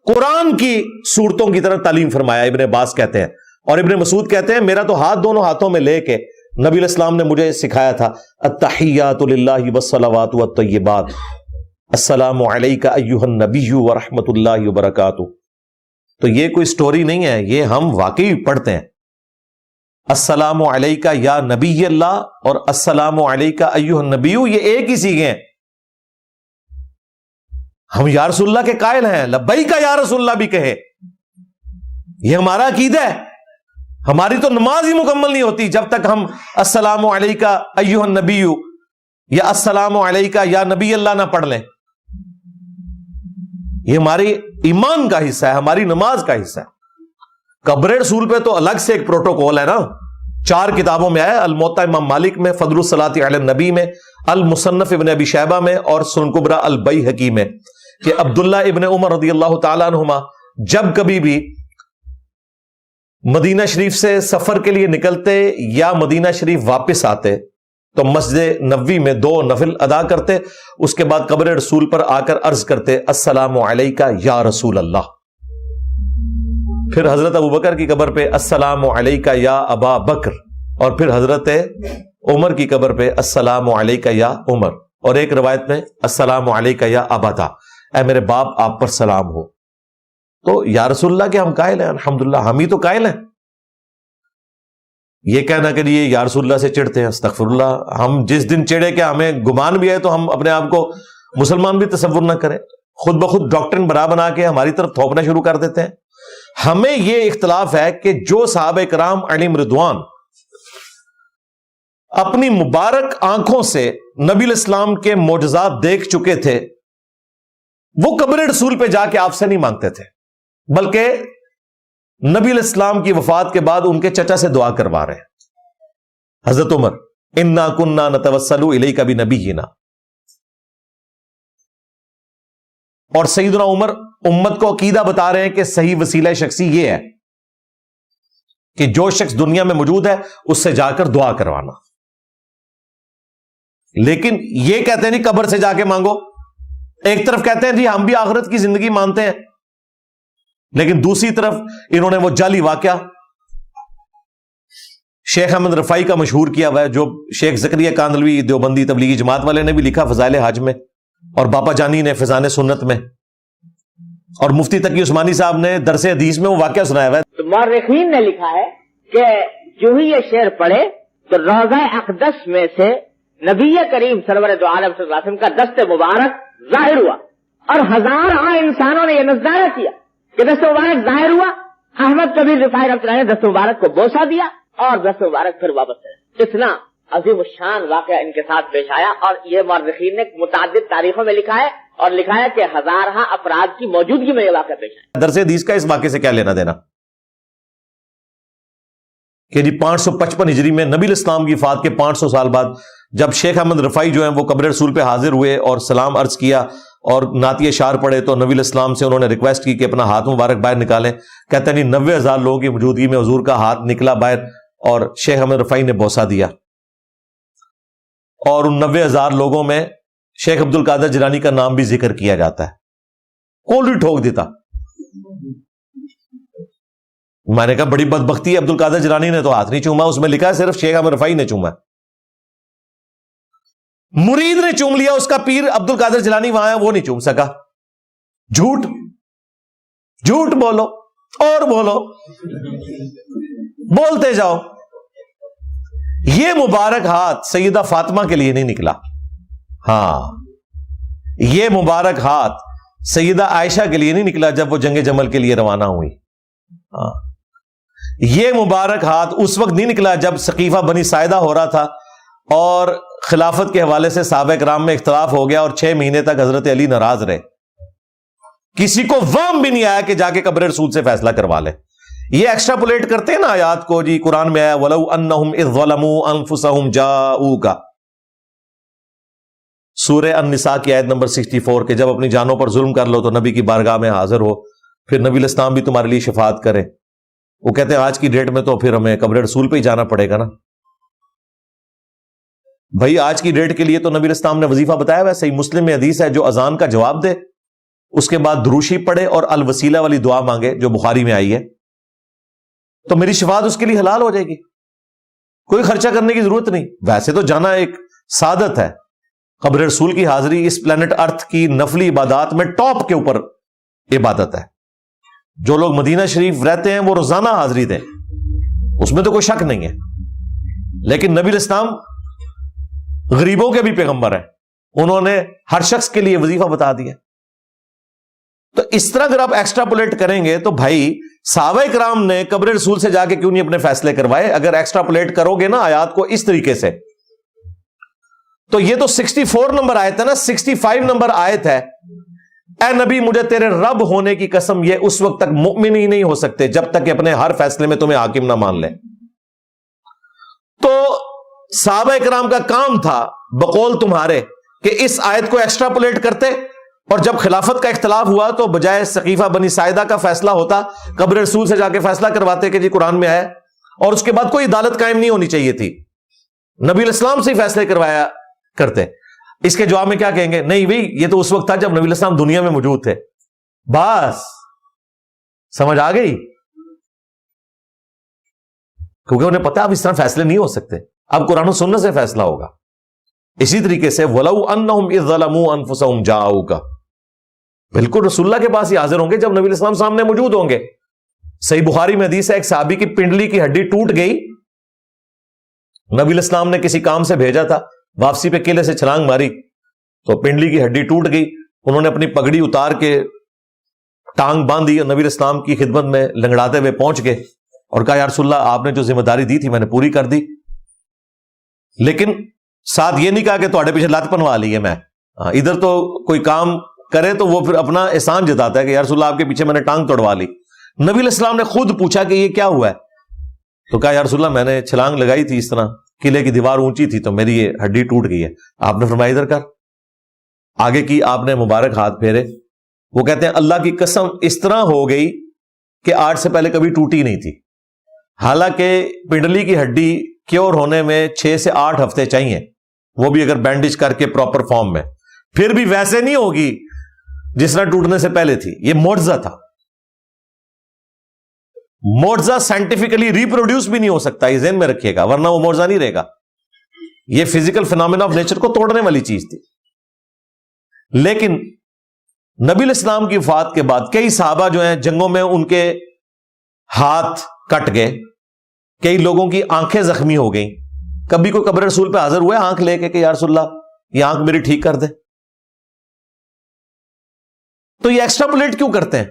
قرآن کی صورتوں کی طرح تعلیم فرمایا، ابن عباس کہتے ہیں. اور ابن مسعود کہتے ہیں میرا تو ہاتھ دونوں ہاتھوں میں لے کے نبی علیہ السلام نے مجھے سکھایا تھا التحیات للہ والصلوات والطیبات السلام علیک ایھا النبی ورحمۃ اللہ وبرکاتہ. تو یہ کوئی سٹوری نہیں ہے، یہ ہم واقعی پڑھتے ہیں. السلام علیک یا نبی اللہ اور السلام علیک ایھا النبی یہ ایک ہی سیغے ہیں. ہم یا رسول اللہ کے قائل ہیں، لبیک یا رسول اللہ بھی کہے، یہ ہمارا عقیدہ ہے. ہماری تو نماز ہی مکمل نہیں ہوتی جب تک ہم السلام علیک ایھا النبی یا السلام علیک یا نبی اللہ نہ پڑھ لیں. یہ ہماری ایمان کا حصہ ہے، ہماری نماز کا حصہ ہے. قبر رسول پہ تو الگ سے ایک پروٹوکول ہے نا، 4 کتابوں میں ہے، الموطا امام مالک میں، فضل الصلاۃ علی النبی میں، المصنف ابن ابی شیبہ میں اور سنن کبری البیہقی میں، کہ عبداللہ ابن عمر رضی اللہ تعالیٰ عنہما جب کبھی بھی مدینہ شریف سے سفر کے لیے نکلتے یا مدینہ شریف واپس آتے تو مسجد نبوی میں 2 نفل ادا کرتے، اس کے بعد قبر رسول پر آ کر عرض کرتے السلام علیک یا رسول اللہ. پھر حضرت ابو بکر کی قبر پہ السلام علیک یا ابا بکر، اور پھر حضرت عمر کی قبر پہ السلام علیک یا عمر، اور ایک روایت میں السلام علیک یا ابدا، اے میرے باپ آپ پر سلام ہو. تو یا رسول اللہ کے ہم قائل ہیں، الحمدللہ ہم ہی تو قائل ہیں. یہ کہنا کہ یہ یا رسول اللہ سے چڑھتے ہیں، استغفر اللہ. ہم جس دن چڑھے کہ ہمیں گمان بھی ہے تو ہم اپنے آپ کو مسلمان بھی تصور نہ کریں، خود بخود ڈاکٹرن بنا کے ہماری طرف تھوپنا شروع کر دیتے ہیں. ہمیں یہ اختلاف ہے کہ جو صحابہ کرام علیہم رضوان اپنی مبارک آنکھوں سے نبی علیہ السلام کے معجزات دیکھ چکے تھے، وہ قبر رسول پہ جا کے آپ سے نہیں مانگتے تھے، بلکہ نبی علیہ السلام کی وفات کے بعد ان کے چچا سے دعا کروا رہے ہیں. حضرت عمر انا کننا نتوسل الیک بنبینا، اور سیدنا عمر امت کو عقیدہ بتا رہے ہیں کہ صحیح وسیلہ شخصی یہ ہے کہ جو شخص دنیا میں موجود ہے اس سے جا کر دعا کروانا. لیکن یہ کہتے ہیں نہیں قبر سے جا کے مانگو. ایک طرف کہتے ہیں جی ہم بھی آخرت کی زندگی مانتے ہیں، لیکن دوسری طرف انہوں نے وہ جعلی واقعہ شیخ احمد رفاعی کا مشہور کیا ہوا ہے، جو شیخ زکریا کاندلوی دیوبندی تبلیغی جماعت والے نے بھی لکھا فضائل حج میں، اور باپا جانی نے فیضان سنت میں، اور مفتی تقی عثمانی صاحب نے درس حدیث میں وہ واقعہ سنایا ہوا ہے. تو مورخین نے لکھا ہے کہ جو ہی یہ شعر پڑھے تو روضہ اقدس میں سے نبی کریم سرور دو عالم صلی اللہ علیہ وسلم کا دست مبارک ظاہر ہوا، اور ہزاروں انسانوں نے یہ نظارہ کیا کہ دست مبارک ظاہر ہوا. احمد کبیر رفاعی رحمۃ اللہ نے دست مبارک کو بوسہ دیا اور دست مبارک پھر واپس کرا. اتنا عظیم الشان واقعہ ان کے ساتھ پیش آیا، اور یہ مورخین نے متعدد تاریخوں میں لکھا ہے، اور لکھا ہے کہ ہزارہ افراد کی موجودگی میں یہ واقعہ پیش آیا. درس حدیث کا اس واقعے سے کیا لینا دینا کہ جی 555 ہجری میں نبی الاسلام کی وفات کے 500 سال بعد جب شیخ احمد رفاعی جو ہیں وہ قبر رسول پہ حاضر ہوئے اور سلام عرض کیا اور نعت اشعار پڑھے، تو نبی الاسلام سے انہوں نے ریکویسٹ کی کہ اپنا ہاتھ مبارک باہر نکالیں. کہتے ہیں 90,000 لوگوں کی موجودگی میں حضور کا ہاتھ نکلا باہر، اور شیخ احمد رفاعی نے بوسہ دیا. اور ان 90,000 لوگوں میں شیخ عبد القادر جیلانی کا نام بھی ذکر کیا جاتا ہے. کون بھی ٹھوک دیتا. میں نے کہا بڑی بدبختی ہے، عبد القادر جیلانی نے تو ہاتھ نہیں چوما، اس میں لکھا ہے صرف شیخ احمد رفاعی نے چوما. مرید نے چوم لیا، اس کا پیر عبد القادر جیلانی وہاں ہے وہ نہیں چوم سکا. جھوٹ جھوٹ بولو اور بولو، بولتے جاؤ. یہ مبارک ہاتھ سیدہ فاطمہ کے لیے نہیں نکلا، ہاں یہ مبارک ہاتھ سیدہ عائشہ کے لیے نہیں نکلا جب وہ جنگ جمل کے لیے روانہ ہوئی. ہاں یہ مبارک ہاتھ اس وقت نہیں نکلا جب سقیفہ بنی ساعدہ ہو رہا تھا اور خلافت کے حوالے سے صحابہ کرام میں اختلاف ہو گیا، اور 6 مہینے تک حضرت علی ناراض رہے. کسی کو وہم بھی نہیں آیا کہ جا کے قبر رسول سے فیصلہ کروا لے. یہ ایکسٹراپولیٹ کرتے ہیں نا آیات کو، جی قرآن میں آیا وَلَوْ أَنَّهُمْ إِذْ ظَلَمُوا أَنفُسَهُمْ جَاءُوكَ، سورہ النساء کی آیت نمبر 64، کہ جب اپنی جانوں پر ظلم کر لو تو نبی کی بارگاہ میں حاضر ہو، پھر نبی علیہ السلام بھی تمہارے لیے شفاعت کرے. وہ کہتے ہیں آج کی ڈیٹ میں تو پھر ہمیں قبر رسول پہ ہی جانا پڑے گا نا. بھائی آج کی ڈیٹ کے لیے تو نبی علیہ السلام نے وظیفہ بتایا ہوا ہے، صحیح مسلم میں حدیث ہے جو اذان کا جواب دے اس کے بعد دروشی پڑھے اور الوسیلہ والی دعا مانگے جو بخاری میں آئی ہے، تو میری شفاعت اس کے لیے حلال ہو جائے گی، کوئی خرچہ کرنے کی ضرورت نہیں۔ ویسے تو جانا ایک سعادت ہے، قبر رسول کی حاضری اس پلانٹ ارتھ کی نفلی عبادات میں ٹاپ کے اوپر عبادت ہے۔ جو لوگ مدینہ شریف رہتے ہیں وہ روزانہ حاضری دیں، اس میں تو کوئی شک نہیں ہے، لیکن نبی الاسلام غریبوں کے بھی پیغمبر ہیں، انہوں نے ہر شخص کے لیے وظیفہ بتا دیا۔ تو اس طرح اگر آپ ایکسٹراپولیٹ کریں گے تو بھائی صحابہ کرام نے قبر رسول سے جا کے کیوں نہیں اپنے فیصلے کروائے؟ اگر ایکسٹراپولیٹ کرو گے نا آیات کو اس طریقے سے، تو یہ تو 64 نمبر آیت ہے نا، 65 نمبر آیت ہے، اے نبی مجھے تیرے رب ہونے کی قسم یہ اس وقت تک مؤمن ہی نہیں ہو سکتے جب تک کہ اپنے ہر فیصلے میں تمہیں حاکم نہ مان لے۔ تو صحابہ کرام کا کام تھا بقول تمہارے کہ اس آیت کو ایکسٹراپولیٹ کرتے، اور جب خلافت کا اختلاف ہوا تو بجائے سقیفہ بنی ساعدہ کا فیصلہ ہوتا، قبر رسول سے جا کے فیصلہ کرواتے کہ جی قرآن میں آیا، اور اس کے بعد کوئی عدالت قائم نہیں ہونی چاہیے تھی، نبی الاسلام سے ہی فیصلے کروایا کرتے۔ اس کے جواب میں کیا کہیں گے؟ نہیں بھائی یہ تو اس وقت تھا جب نبی الاسلام دنیا میں موجود تھے۔ بس سمجھ آ گئی؟ کیونکہ انہیں پتا اب اس طرح فیصلے نہیں ہو سکتے، اب قرآن و سنت سے فیصلہ ہوگا۔ اسی طریقے سے وَلَوْ أَنَّهُمْ إِذْ ظَلَمُوا أَنفُسَهُمْ جَاءُوكَ، بالکل رسول اللہ کے پاس ہی حاضر ہوں گے جب نبی الاسلام سامنے موجود ہوں گے۔ صحیح بخاری میں حدیث ہے ایک صحابی کی پنڈلی کی ہڈی ٹوٹ گئی، نبی الاسلام نے کسی کام سے بھیجا تھا، واپسی پہ قلعے سے چھلانگ ماری تو پنڈلی کی ہڈی ٹوٹ گئی، انہوں نے اپنی پگڑی اتار کے ٹانگ باندھی اور نبی الاسلام کی خدمت میں لنگڑاتے ہوئے پہنچ گئے اور کہا یا رسول اللہ آپ نے جو ذمہ داری دی تھی میں نے پوری کر دی، لیکن ساتھ یہ نہیں کہا کہ تواڈے پیچھے لت پنوا لی ہے میں۔ ادھر تو کوئی کام کرے تو وہ پھر اپنا احسان جتاتا ہے کہ یا رسول اللہ آپ کے پیچھے میں نے ٹانگ توڑوا لی۔ نبی علیہ السلام نے خود پوچھا کہ یہ کیا ہوا ہے، تو کہا یا رسول اللہ میں نے چھلانگ لگائی تھی، اس طرح قلعے کی دیوار اونچی تھی تو میری یہ ہڈی ٹوٹ گئی ہے۔ آپ نے فرمایا ادھر کر، آگے کی آپ نے مبارک ہاتھ پھیرے، وہ کہتے ہیں اللہ کی قسم اس طرح ہو گئی کہ آج سے پہلے کبھی ٹوٹی نہیں تھی، حالانکہ پنڈلی کی ہڈی کیور ہونے میں 6 سے 8 ہفتے چاہیے، وہ بھی اگر بینڈیج کر کے پراپر فارم میں، پھر بھی ویسے نہیں ہوگی جس طرح ٹوٹنے سے پہلے تھی۔ یہ معجزہ تھا، معجزہ سائنٹیفکلی ریپروڈیوس بھی نہیں ہو سکتا، یہ ذہن میں رکھیے گا، ورنہ وہ معجزہ نہیں رہے گا، یہ فزیکل فینومینا آف نیچر کو توڑنے والی چیز تھی۔ لیکن نبی الاسلام کی وفات کے بعد کئی صحابہ جو ہیں جنگوں میں ان کے ہاتھ کٹ گئے، کئی لوگوں کی آنکھیں زخمی ہو گئیں، کبھی کوئی قبر رسول پہ حاضر ہوئے آنکھ لے کے کہ یا رسول اللہ یہ آنکھ میری ٹھیک کر دے؟ تو یہ ایکسٹراپولیٹ کیوں کرتے ہیں؟